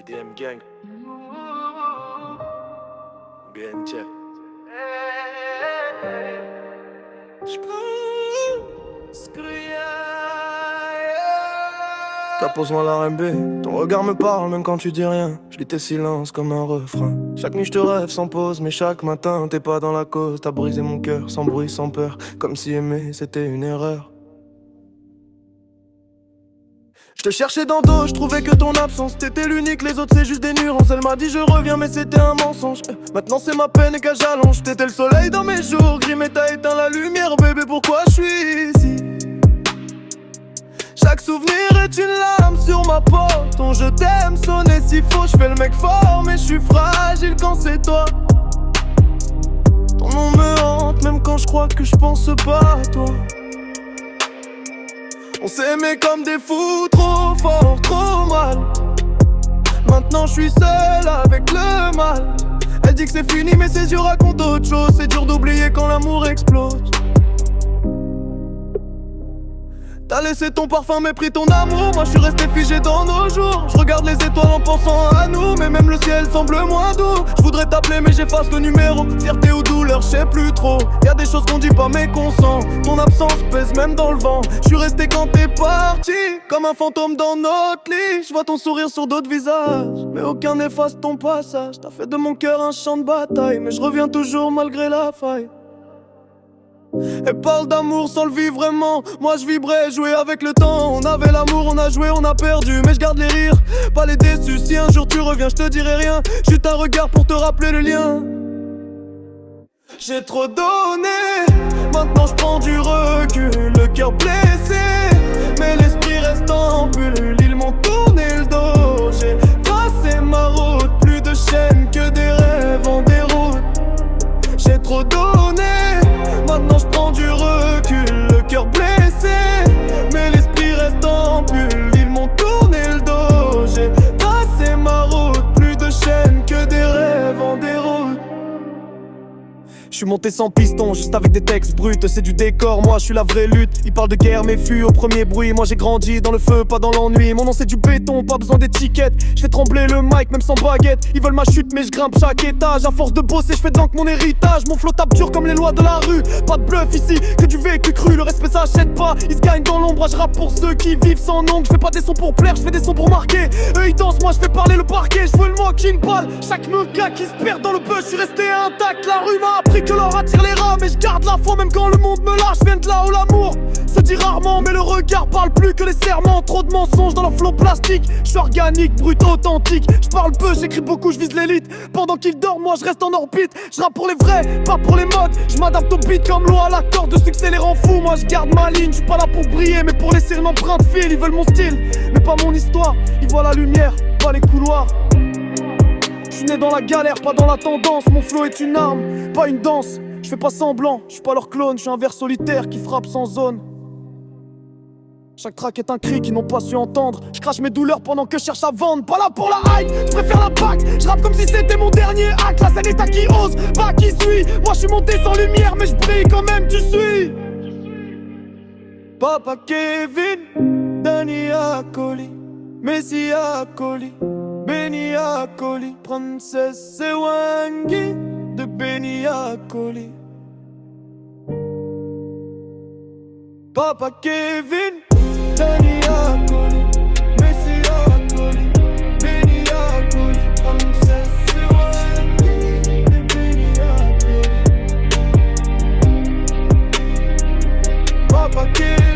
BDM Gang, BNJ. Pose-moi la RMB, ton regard me parle même quand tu dis rien. Je lis tes silences comme un refrain. Chaque nuit je te rêve sans pause, mais chaque matin t'es pas dans la cause. T'as brisé mon cœur sans bruit, sans peur, comme si aimer c'était une erreur. Je te cherchais dans le dos, je trouvais que ton absence t'étais l'unique, les autres c'est juste des nuances. Elle m'a dit je reviens mais c'était un mensonge. Maintenant c'est ma peine et que j'allonge. T'étais le soleil dans mes jours gris mais t'as éteint la lumière. Bébé pourquoi je suis ici? Chaque souvenir est une lame sur ma peau. Ton je t'aime sonner s'il faut. Je fais le mec fort mais je suis fragile quand c'est toi. Ton nom me hante même quand je crois que je pense pas à toi. On s'aimait comme des fous, trop fort, trop mal. Maintenant je suis seul avec le mal. Elle dit que c'est fini mais ses yeux racontent autre chose. C'est dur d'oublier quand l'amour explose. T'as laissé ton parfum mais pris ton amour. Moi je suis resté figé dans nos jours. Je regarde les étoiles en pensant à nous. Mais même le ciel semble moins doux. Je voudrais t'appeler mais j'efface le numéro. Fierté ou douleur, je sais plus trop. Y'a des choses qu'on dit pas mais qu'on sent. Ton absence pèse même dans le vent. Je suis resté quand t'es parti, comme un fantôme dans notre lit. Je vois ton sourire sur d'autres visages, mais aucun n'efface ton passage. T'as fait de mon cœur un champ de bataille, mais je reviens toujours malgré la faille. Elle parle d'amour sans le vivre vraiment. Moi je vibrais, jouer avec le temps. On avait l'amour, on a joué, on a perdu. Mais je garde les rires, pas les déçus. Si un jour tu reviens, je te dirai rien. Juste un regard pour te rappeler le lien. J'ai trop donné, maintenant je prends du recul. Le cœur blessé, mais l'esprit reste en bulle. Ils m'ont tourné le dos, j'ai tracé ma route. Plus de chaînes que des rêves en déroute. J'ai trop donné, maintenant je prends du recul. Le cœur blessé, mais l'esprit reste en bulle. Ils m'ont tourné le dos, j'ai tracé ma route. Plus de chaînes que des rêves en déroute. Je suis monté sans piston, juste avec des textes bruts. C'est du décor, moi je suis la vraie lutte. Ils parlent de guerre mais fuient au premier bruit. Moi j'ai grandi dans le feu, pas dans l'ennui. Mon nom c'est du béton, pas besoin d'étiquette. Je fais trembler le mic même sans baguette. Ils veulent ma chute mais je grimpe chaque étage. À force de bosser je fais donc mon héritage. Mon flow tape dur comme les lois de la rue. Pas de bluff ici, que du vécu cru. Le respect ça achète pas, ils se gagnent dans l'ombre. Je rappe pour ceux qui vivent sans nom. Je fais pas des sons pour plaire, je fais des sons pour marquer. Eux ils dansent, moi je fais parler le parquet. Je veux le mot qui une balle, chaque gars qui se perd dans le buzz. Je suis resté intact, la rue m'a appris que l'or attire les rats. Mais je garde la foi même quand le monde me lâche. Viens de là où l'amour se dit rarement, mais le regard parle plus que les serments. Trop de mensonges dans leur flot plastique. Je suis organique, brut, authentique. Je parle peu, j'écris beaucoup, je vise l'élite. Pendant qu'ils dorment, moi je reste en orbite. Je rappe pour les vrais, pas pour les modes. Je m'adapte au beat comme l'eau à la corde. De succès les rend fous, moi je garde ma ligne. Je suis pas là pour briller, mais pour laisser une empreinte fil. Ils veulent mon style, mais pas mon histoire. Ils voient la lumière, pas les couloirs. Je suis né dans la galère, pas dans la tendance. Mon flow est une arme, pas une danse. Je fais pas semblant, je suis pas leur clone. Je suis un ver solitaire qui frappe sans zone. Chaque track est un cri qu'ils n'ont pas su entendre. Je crache mes douleurs pendant que je cherche à vendre. Pas là pour la hype, je préfère la bac. Je rappe comme si c'était mon dernier acte. La scène est à qui ose, pas qui suit. Moi je suis monté sans lumière mais je brille quand même, tu suis. Papa Kevin, Danny Akoli, Messi Akoli, Benny Akoli, Princesse Ewangi de Benny Akoli. Papa Kevin, Danny Akoli, Messi Akoli, Benny Akoli, Princesse Ewangi de Benny Akoli. Papa Kevin.